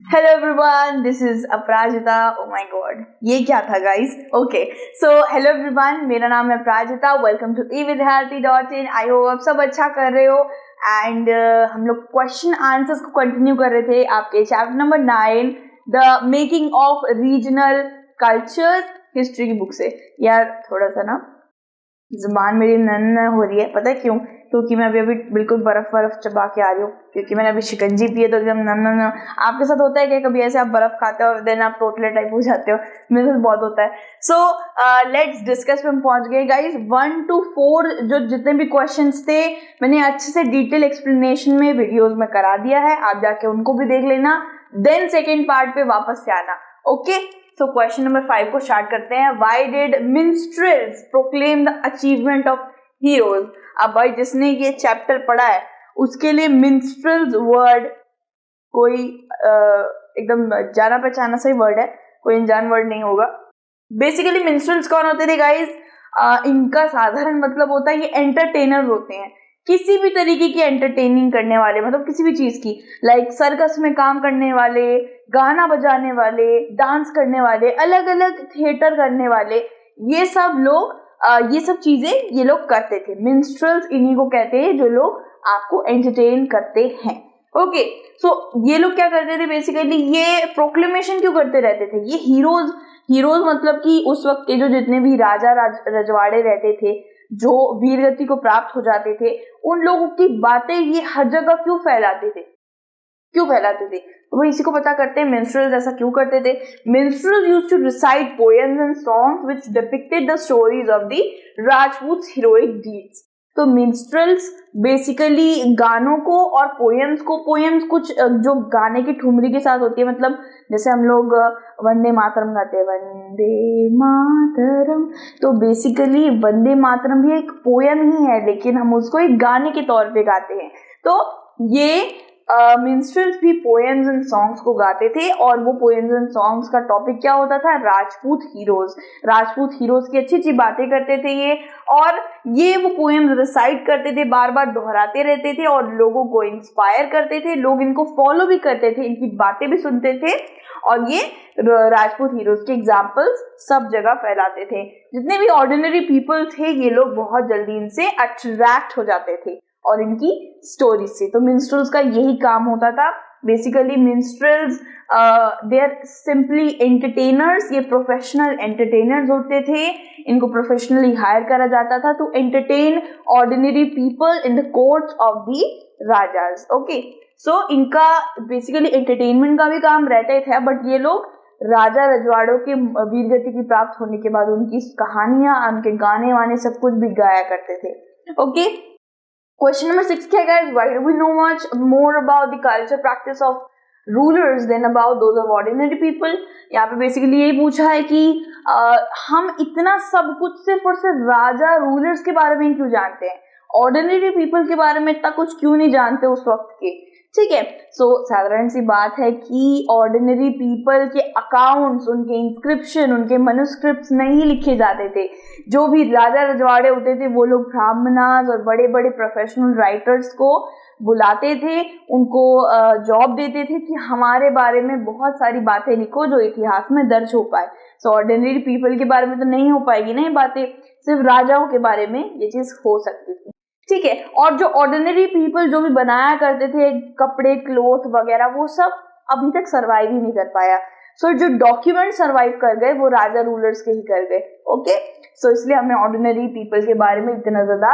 Hello everyone, this is Aparajita. Oh my god, ये क्या था guys? Okay, so hello everyone, मेरा नाम है Aparajita. Welcome to eWithHealthy.in। I hope आप सब अच्छा कर रहे हो। एंड हम लोग क्वेश्चन आंसर्स को कंटिन्यू कर रहे थे आपके chapter number 9, the making of regional cultures, history की बुक से। यार थोड़ा सा ना जुबान मेरी नन हो रही है, पता है क्यों? क्योंकि मैं अभी बिल्कुल बर्फ चबा के आ रही हूँ, क्योंकि मैंने अभी शिकंजी पी है तो एकदम नन। आपके साथ होता है क्या कभी ऐसे? आप बर्फ खाते हो देन आप टोटले टाइप हो जाते हो? मेरे साथ बहुत होता है। सो लेट्स डिस्कस पे हम पहुंच गए गाइस। 1 to 4 जो जितने भी क्वेश्चंस थे मैंने अच्छे से डिटेल एक्सप्लेनेशन में वीडियोज में करा दिया है, आप जाके उनको भी देख लेना, देन सेकेंड पार्ट पे वापस से आना। ओके, सो क्वेश्चन नंबर 5 को स्टार्ट करते हैं। Why did minstrels proclaim the achievement of heroes? अब भाई जिसने ये चैप्टर पढ़ा है उसके लिए मिन्स्ट्रेल्स वर्ड कोई एकदम जाना पहचाना सही वर्ड है, कोई अनजान वर्ड नहीं होगा। बेसिकली मिन्स्ट्रेल्स कौन होते थे गाइज? इनका साधारण मतलब होता है ये एंटरटेनर होते हैं, किसी भी तरीके की एंटरटेनिंग करने वाले, मतलब किसी भी चीज की, लाइक सर्कस में काम करने वाले, गाना बजाने वाले, डांस करने वाले, अलग अलग थिएटर करने वाले, ये सब लोग ये सब चीजें ये लोग करते थे। मिन्स्ट्रेल्स इन्हीं को कहते हैं जो लोग आपको एंटरटेन करते हैं। ओके, सो ये लोग क्या करते थे बेसिकली? ये प्रोक्लेमेशन क्यों करते रहते थे? ये हीरोज मतलब कि उस वक्त के जो जितने भी राजा रजवाड़े रहते थे, जो वीर गति को प्राप्त हो जाते थे, उन लोगों की बातें ये हर जगह क्यों फैलाते थे? तो वो इसी को पता करते हैं मिन्स्ट्रेल्स ऐसा क्यों करते थे। Minstrels used to recite poems and songs which depicted the stories of the Rajputs heroic deeds. तो मिन्स्ट्रेल्स बेसिकली गानों को और पोएम्स कुछ जो गाने की ठुमरी के साथ होती है, मतलब जैसे हम लोग वंदे मातरम गाते हैं, वंदे मातरम, तो बेसिकली वंदे मातरम भी एक पोएम ही है, लेकिन हम उसको एक गाने के तौर पे गाते हैं। तो ये मिन्स्ट्रेल्स भी पोएम्स एंड सॉन्ग्स को गाते थे, और वो पोएम्स एंड सॉन्ग्स का टॉपिक क्या होता था? राजपूत हीरोज की अच्छी अच्छी बातें करते थे ये, और ये वो पोएम्स रिसाइट करते थे, बार बार दोहराते रहते थे और लोगों को इंस्पायर करते थे। लोग इनको फॉलो भी करते थे, इनकी बातें भी सुनते थे, और ये राजपूत हीरोज के एग्जाम्पल्स सब जगह फैलाते थे। जितने भी ऑर्डिनरी पीपल थे ये लोग बहुत जल्दी इनसे अट्रैक्ट हो जाते थे और इनकी स्टोरी से। तो मिन्स्ट्रेल्स का यही काम होता था। Basically minstrels they are simply entertainers, ये प्रोफेशनल एंटरटेनर्स होते थे। इनको प्रोफेशनली हायर करा जाता था to entertain ordinary people in the courts of the rajas. Okay, so इनका बेसिकली एंटरटेनमेंट का भी काम रहता ही था, बट ये लोग राजा रजवाड़ों के वीर गति की प्राप्त होने के बाद उनकी कहानियां, उनके गाने वाने सब कुछ भी गाया करते थे। ओके, क्वेश्चन नंबर 6 क्या guys? Why do we know much more about the culture practice of rulers than about those of ordinary people? यहाँ पे बेसिकली यही पूछा है कि हम इतना सब कुछ सिर्फ और सिर्फ राजा रूलर्स के बारे में क्यों जानते हैं, ऑर्डिनरी पीपल के बारे में इतना कुछ क्यों नहीं जानते उस वक्त के? ठीक है, सो साधारण सी बात है कि ऑर्डिनरी पीपल के अकाउंट्स, उनके इंस्क्रिप्शन, उनके मनुस्क्रिप्ट्स नहीं लिखे जाते थे। जो भी राजा रजवाड़े होते थे वो लोग ब्राह्मणास और बड़े बड़े प्रोफेशनल राइटर्स को बुलाते थे, उनको जॉब देते थे कि हमारे बारे में बहुत सारी बातें लिखो जो इतिहास में दर्ज हो पाए। सो ऑर्डिनरी पीपल के बारे में तो नहीं हो पाएगी ना ये बातें, सिर्फ राजाओं के बारे में ये चीज हो सकती थी। ठीक है, और जो ऑर्डिनरी पीपल जो भी बनाया करते थे कपड़े, क्लोथ वगैरह, वो सब अभी तक सरवाइव ही नहीं कर पाया। सो जो डॉक्यूमेंट सरवाइव कर गए वो राजा रूलर्स के ही कर गए। ओके, सो इसलिए हमें ऑर्डिनरी पीपल के बारे में इतना ज्यादा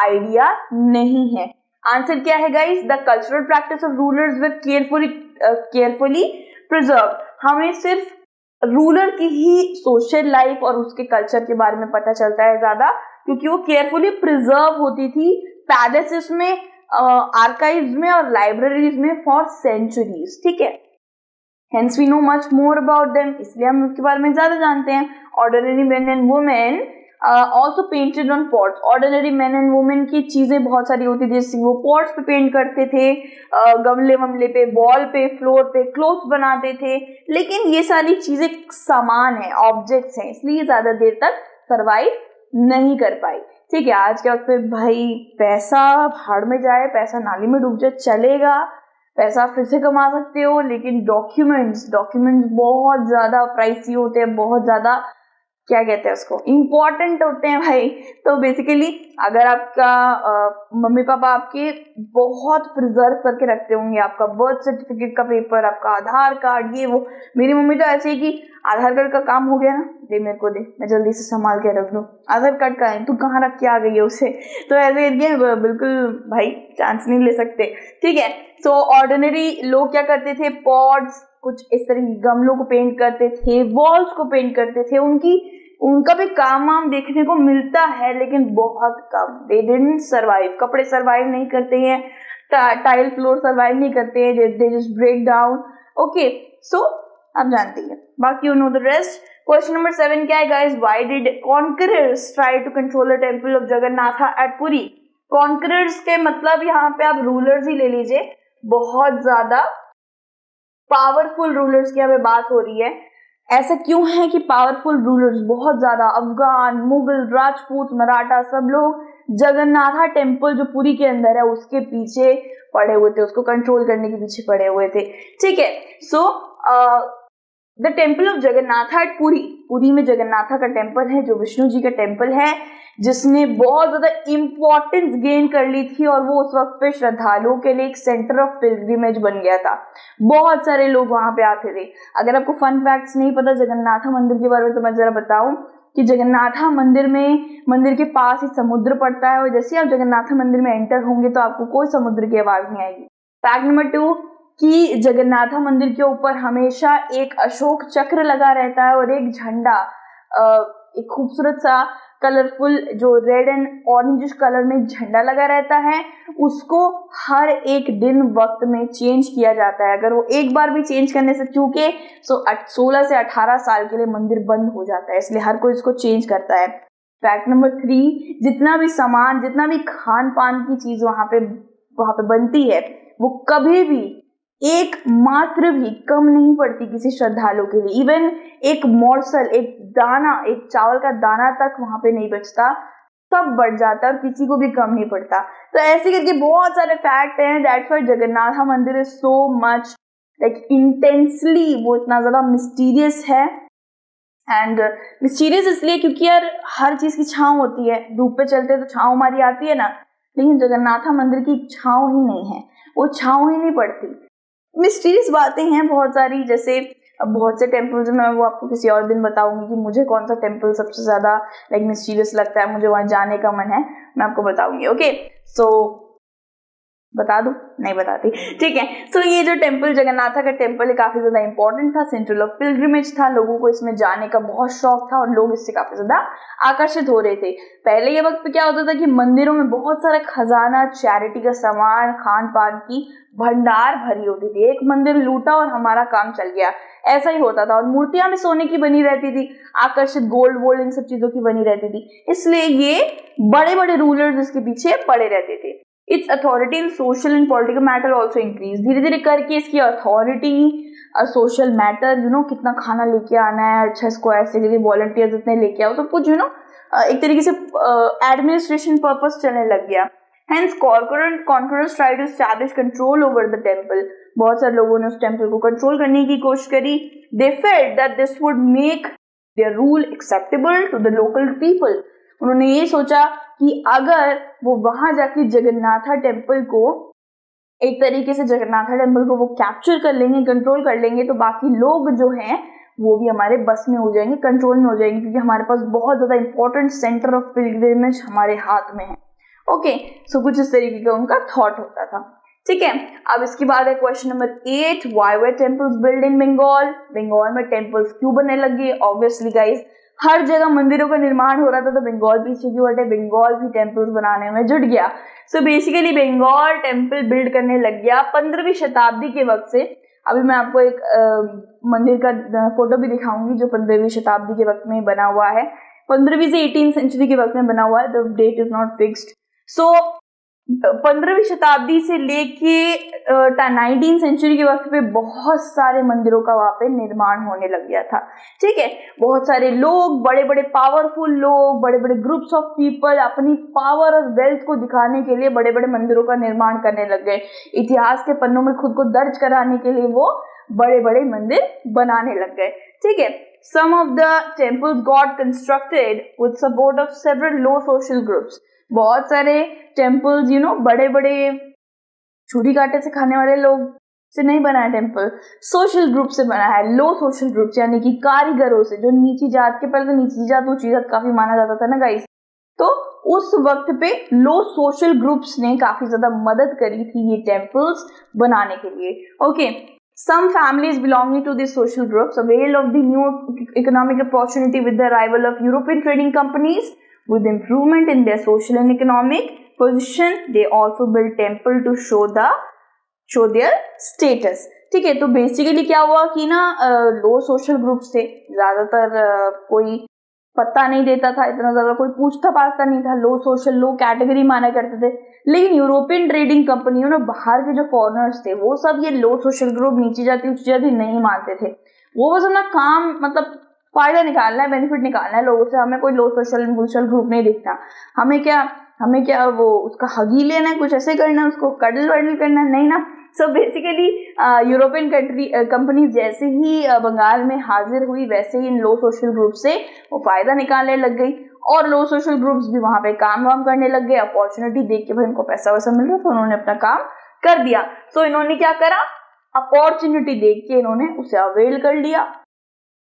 आइडिया नहीं है। आंसर क्या है guys? The cultural practice of rulers were carefully preserve. हमें सिर्फ रूलर की ही सोशल लाइफ और उसके कल्चर के बारे में पता चलता है ज्यादा, क्योंकि वो केयरफुली प्रिजर्व होती थी पैलेसेस में, आर्काइव्स में और लाइब्रेरीज में फॉर सेंचुरीज। ठीक है, hence we know much more about them, इसलिए हम उसके बारे में ज्यादा जानते हैं। Ordinary man and women also painted on pots. Ordinary man and women की चीजें बहुत सारी होती थी, जैसे वो पॉट्स पे पेंट करते थे, गमले वमले पे, वॉल पे, फ्लोर पे क्लोथ बनाते थे, लेकिन ये सारी चीजें सामान है, ऑब्जेक्ट्स हैं, इसलिए ज्यादा देर तक सरवाइव नहीं कर पाई। ठीक है, आज के वक्त पे भाई पैसा भाड़ में जाए, पैसा नाली में डूब जाए चलेगा, पैसा फिर से कमा सकते हो, लेकिन डॉक्यूमेंट्स बहुत ज्यादा प्राइसी होते हैं, बहुत ज्यादा क्या कहते हैं उसको, इम्पोर्टेंट होते हैं भाई। तो बेसिकली अगर आपका मम्मी पापा आपके बहुत प्रिजर्व करके रखते होंगे आपका बर्थ सर्टिफिकेट का पेपर, आपका आधार कार्ड, ये वो। मेरी मम्मी तो ऐसे ही कि आधार कार्ड का काम हो गया ना, दे मेरे को, दे, मैं जल्दी से संभाल के रख दूं। आधार कार्ड का है, तू कहाँ रख के आ गई है उसे? तो ऐसे करके बिल्कुल भाई चांस नहीं ले सकते, ठीक है। सो ऑर्डिनरी लोग क्या करते थे, पॉट्स, कुछ इस तरह के गमलों को पेंट करते थे, वॉल्स को पेंट करते थे। उनका भी काम वाम देखने को मिलता है, लेकिन बहुत कम। दे डिडंट सर्वाइव, कपड़े सर्वाइव नहीं करते हैं, टाइल फ्लोर सर्वाइव नहीं करते हैं, they just break down. Okay, so आप जानते हैं, बाकी you know the rest. Question number 7 क्या है guys, why did conquerors try to control the temple of Jagannath at Puri? Conquerors के मतलब यहाँ पे आप रूलर्स ही ले लीजिए, बहुत ज्यादा पावरफुल रूलर्स की हमें बात हो रही है। ऐसा क्यों है कि पावरफुल रूलर्स बहुत ज्यादा, अफगान, मुगल, राजपूत, मराठा, सब लोग जगन्नाथा टेम्पल जो पुरी के अंदर है उसके पीछे पड़े हुए थे, उसको कंट्रोल करने के पीछे पड़े हुए थे, ठीक है। So the temple of Jagannatha at Puri, Puri में जगन्नाथा का टेम्पल है जो विष्णु जी का टेम्पल है, जिसने बहुत ज्यादा इंपॉर्टेंस गेन कर ली थी, और वो उस वक्त पे श्रद्धालुओं के लिए एक सेंटर ऑफ पिलग्रिमेज बन गया था। बहुत सारे लोग वहां पे आते थे। अगर आपको फन फैक्ट्स नहीं पता जगन्नाथा मंदिर के बारे में, तो मैं जरा बताऊं कि जगन्नाथा मंदिर के पास ही समुद्र पड़ता है, और जैसे ही आप जगन्नाथा मंदिर में एंटर होंगे तो आपको कोई समुद्र की आवाज नहीं आएगी। फैक्ट नंबर 2 कि जगन्नाथा मंदिर के ऊपर हमेशा एक अशोक चक्र लगा रहता है, और एक झंडा, एक खूबसूरत सा कलरफुल जो रेड एंड ऑरेंज कलर में झंडा लगा रहता है, उसको हर एक दिन वक्त में चेंज किया जाता है। अगर वो एक बार भी चेंज करने से चूके तो 16 से 18 साल के लिए मंदिर बंद हो जाता है, इसलिए हर कोई इसको चेंज करता है। फैक्ट नंबर 3, जितना भी सामान, जितना भी खान पान की चीज वहां पे बनती है, वो कभी भी एक मात्र भी कम नहीं पड़ती किसी श्रद्धालु के लिए। इवन एक मॉर्सल, एक दाना, एक चावल का दाना तक वहां पे नहीं बचता, सब बढ़ जाता है और किसी को भी कम नहीं पड़ता। तो ऐसे करके बहुत सारे फैक्ट हैं, दैट्स व्हाई जगन्नाथ मंदिर is so much like intensely, वो इतना ज्यादा मिस्टीरियस है। एंड मिस्टीरियस इसलिए क्योंकि यार हर चीज की छांव होती है, धूप पे चलते तो छांव हमारी आती है ना, लेकिन जगन्नाथ मंदिर की छांव ही नहीं है, वो छांव ही नहीं पड़ती। मिस्टीरियस बातें हैं बहुत सारी, जैसे अब बहुत से टेम्पल्स में, वो आपको किसी और दिन बताऊंगी कि मुझे कौन सा टेम्पल सबसे ज्यादा लाइक मिस्टीरियस लगता है, मुझे वहां जाने का मन है, मैं आपको बताऊंगी। ओके, सो बता दूं? नहीं बताती, ठीक है। सो ये जो टेम्पल जगन्नाथा का टेम्पल है काफी ज्यादा इंपॉर्टेंट था, सेंट्रल ऑफ पिलग्रिमेज था, लोगों को इसमें जाने का बहुत शौक था और लोग इससे काफी ज्यादा आकर्षित हो रहे थे। पहले ये वक्त पे क्या होता था कि मंदिरों में बहुत सारा खजाना, चैरिटी का सामान, खान पान की भंडार भरी होती थी। एक मंदिर लूटा और हमारा काम चल गया, ऐसा ही होता था। और मूर्तियां भी सोने की बनी रहती थी, आकर्षित गोल्ड वोल्ड इन सब चीजों की बनी रहती थी, इसलिए ये बड़े बड़े रूलर्स इसके पीछे पड़े रहते थे। It's authority in social and political matter also increase, धीरे धीरे करके इसकी अथॉरिटी, सोशल मैटर, कितना खाना लेके आना है, अच्छा इसको ऐसे करके वॉलंटियर्स इतने लेके आओ, सब कुछ एक तरीके से एडमिनिस्ट्रेशन पर्पस चलने लग गया। Hence, conquerors try to establish control over the temple. बहुत सारे लोगों ने उस टेम्पल को कंट्रोल करने की कोशिश करी। They felt that this would make their rule acceptable to the local people. उन्होंने ये सोचा कि अगर वो वहां जाके जगन्नाथा टेम्पल को एक तरीके से जगन्नाथा टेम्पल को वो कैप्चर कर लेंगे, कंट्रोल कर लेंगे, तो बाकी लोग जो हैं वो भी हमारे बस में हो जाएंगे, कंट्रोल में हो जाएंगे, क्योंकि हमारे पास बहुत ज्यादा इंपॉर्टेंट सेंटर ऑफ पिलग्रिमेज हमारे हाथ में है। ओके, सो कुछ इस तरीके का उनका थॉट होता था, ठीक है। अब इसके बाद है question number 8, why were temples build in Bengal? Bengal में टेम्पल्स क्यों बनने लगे? ऑब्वियसली गाइस, हर जगह मंदिरों का निर्माण हो रहा था, तो बंगाल पीछे क्यों हटे? बंगाल भी टेम्पल्स बनाने में जुट गया। So basically Bengal temple build करने लग गया 15वीं शताब्दी के वक्त से। अभी मैं आपको एक मंदिर का फोटो भी दिखाऊंगी जो 15वीं शताब्दी के वक्त में बना हुआ है, 15वीं से 18th सेंचुरी के वक्त में बना हुआ है, the date is not fixed. So 15वीं शताब्दी से लेके 19th सेंचुरी के वक्त पे बहुत सारे मंदिरों का वहां पे निर्माण होने लग गया था। ठीक है, बहुत सारे लोग, बड़े बड़े पावरफुल लोग, बड़े बड़े ग्रुप्स ऑफ पीपल अपनी पावर और वेल्थ को दिखाने के लिए बड़े बड़े मंदिरों का निर्माण करने लग गए। इतिहास के पन्नों में खुद को दर्ज कराने के लिए वो बड़े बड़े मंदिर बनाने लग गए। ठीक है, some of the temples got constructed with support of several low social groups। बहुत सारे टेम्पल्स बड़े बड़े छुरी कांटे से खाने वाले लोग से नहीं बना है टेम्पल, सोशल ग्रुप से बना है, लो सोशल ग्रुप्स, यानी कि कारीगरों से, जो नीची जात के, पहले तो नीची जात ऊंची जात काफी माना जाता था ना गाइस, तो उस वक्त पे लो सोशल ग्रुप्स ने काफी ज्यादा मदद करी थी ये टेम्पल्स बनाने के लिए। Okay, some families belonging to these social groups availed of the new economic opportunity with the arrival of European trading companies. With improvement in their social and economic position, they also built temple to show their status। ठीक है, तो basically क्या हुआ कि ना लो social groups थे, ज्यादातर कोई पता नहीं देता था, इतना ज्यादा कोई पूछता पाछता नहीं था, लो सोशल, लो कैटेगरी माना करते थे। लेकिन यूरोपियन ट्रेडिंग कंपनियों ने, बाहर के जो फॉरेनर्स थे, वो सब ये लो सोशल ग्रुप, नीची जाति ऊंची जाति नहीं मानते थे। वो बस अपना काम, मतलब फायदा निकालना है, बेनिफिट निकालना है लोगों से। हमें कोई लो सोशल ग्रुप नहीं दिखता। हमें क्या वो उसका हगी लेना है, कुछ ऐसे करना है, उसको कडल वडल करना है, नहीं ना। सो बेसिकली यूरोपियन कंपनी जैसे ही बंगाल में हाजिर हुई, वैसे ही इन लो सोशल ग्रुप से वो फायदा निकालने लग गई, और लो सोशल ग्रुप्स भी वहां पे काम वाम करने लग गए। अपॉर्चुनिटी देख के भाई उनको पैसा वैसा मिल रहा, तो उन्होंने अपना काम कर दिया। सो इन्होंने क्या करा, अपॉर्चुनिटी देख के इन्होंने उसे अवेल कर लिया,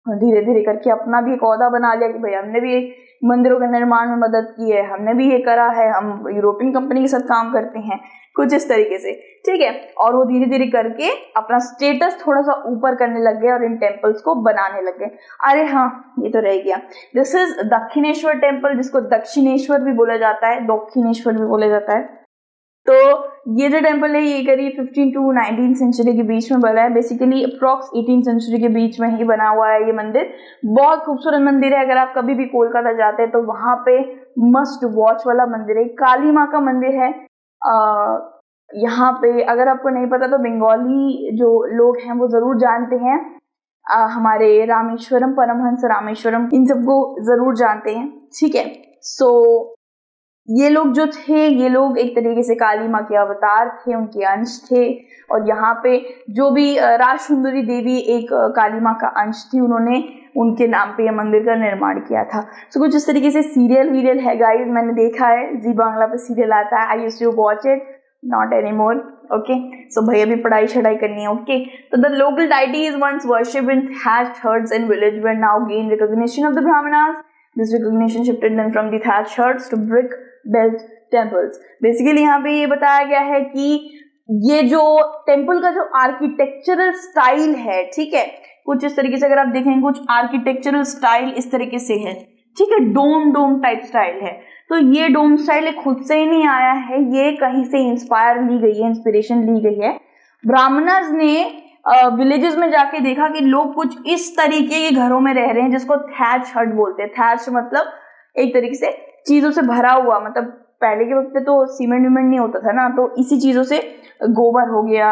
और धीरे धीरे करके अपना भी एक औहदा बना लिया कि भाई हमने भी मंदिरों के निर्माण में मदद की है, हमने भी ये करा है, हम यूरोपियन कंपनी के साथ काम करते हैं, कुछ इस तरीके से। ठीक है, और वो धीरे धीरे करके अपना स्टेटस थोड़ा सा ऊपर करने लग गए और इन टेम्पल्स को बनाने लग गए। अरे हाँ, ये तो रह गया, दिस इज दक्षिणेश्वर टेम्पल, जिसको दक्षिणेश्वर भी बोला जाता है, दक्षिणेश्वर भी बोला जाता है। तो ये जो टेम्पल है, ये करीब 15 to 19 सेंचुरी के बीच में बना है। बेसिकली अप्रॉक्स 18 सेंचुरी के बीच में ही बना हुआ है ये मंदिर। बहुत खूबसूरत मंदिर है। अगर आप कभी भी कोलकाता जाते हैं तो वहां पे मस्ट वॉच वाला मंदिर है। काली माँ का मंदिर है। यहाँ पे अगर आपको नहीं पता तो बंगाली जो लोग हैं वो जरूर जानते हैं। हमारे रामेश्वरम, परमहंस रामेश्वरम, इन सबको जरूर जानते हैं। ठीक है, सो ये लोग जो थे, ये लोग एक तरीके से काली माँ के अवतार थे, उनके अंश थे। और यहाँ पे जो भी राजसुंदरी देवी एक काली माँ का अंश थी, उन्होंने उनके नाम पे ये मंदिर का निर्माण किया था। तो कुछ इस तरीके से सीरियल है गाइस, मैंने देखा है, जी बांग्ला पे सीरियल आता है, I used to watch it, not any more. Okay, so भैया भी पढ़ाई छढ़ाई करनी है। ओके, तो the local deities once worshipped in thatched huts in village were now gained recognition of the Brahmanas. This recognition shifted them from the thatched huts to brick built temples। Basically यहाँ पे ये बताया गया है कि ये जो टेम्पल का जो आर्किटेक्चरल स्टाइल है, ठीक है, कुछ इस तरीके से अगर आप देखेंगे, कुछ आर्किटेक्चरल स्टाइल इस तरीके से है। ठीक है, डोम टाइप स्टाइल है। तो ये डोम स्टाइल खुद से ही नहीं आया है, ये कहीं से इंस्पायर ली गई है, इंस्पिरेशन ली गई है। ब्राह्मणर्स ने विलेजेस में जाके देखा कि लोग कुछ इस तरीके के घरों में रह रहे हैं, जिसको थैच हट बोलते हैं। थैच मतलब एक तरीके से चीजों से भरा हुआ, मतलब पहले के वक्त पे तो सीमेंट विमेंट नहीं होता था ना, तो इसी चीजों से, गोबर हो गया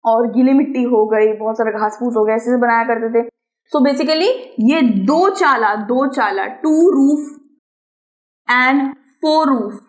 और गीली मिट्टी हो गई, बहुत सारा घास फूस हो गया, ऐसे से बनाया करते थे। सो बेसिकली ये दो चाला 2 रूफ एंड 4 रूफ,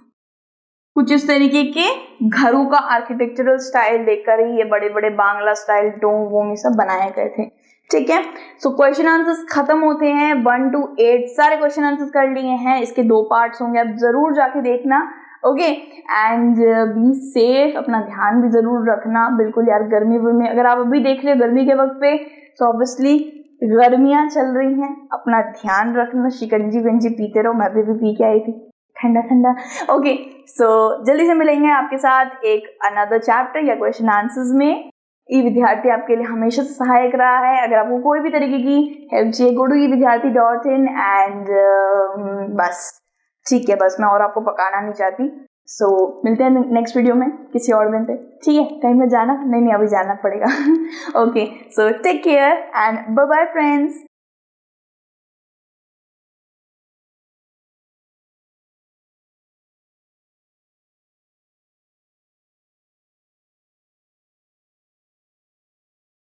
कुछ इस तरीके के घरों का आर्किटेक्चरल स्टाइल देखकर ही ये बड़े बड़े बांग्ला स्टाइल डोम वोम ये सब बनाए गए थे। ठीक है, सो क्वेश्चन आंसर्स खत्म होते हैं। 1 to 8 सारे क्वेश्चन आंसर्स कर लिए हैं। इसके 2 पार्ट्स होंगे, आप जरूर जाके देखना। ओके, एंड बी सेफ, अपना ध्यान भी जरूर रखना। बिल्कुल यार, गर्मी में अगर आप अभी देख रहे हो गर्मी के वक्त पे, तो ऑब्वियसली गर्मियां चल रही हैं, अपना ध्यान रखना। शिकंजी गंजी पीते रहो, मैं भी पी के आई थी, ठंडा ठंडा। ओके, सो जल्दी से मिलेंगे आपके साथ एक अनदर चैप्टर या क्वेश्चन आंसर्स में। ई विद्यार्थी आपके लिए हमेशा सहायक रहा है। अगर आपको कोई भी तरीके की हेल्प चाहिए, गो टू evidyarthi.in एंड बस ठीक है, बस मैं और आपको पकाना नहीं चाहती। सो मिलते हैं नेक्स्ट वीडियो में किसी और दिन पे। ठीक है, कहीं में जाना नहीं, अभी जाना पड़ेगा। Okay, so take care and bye bye friends.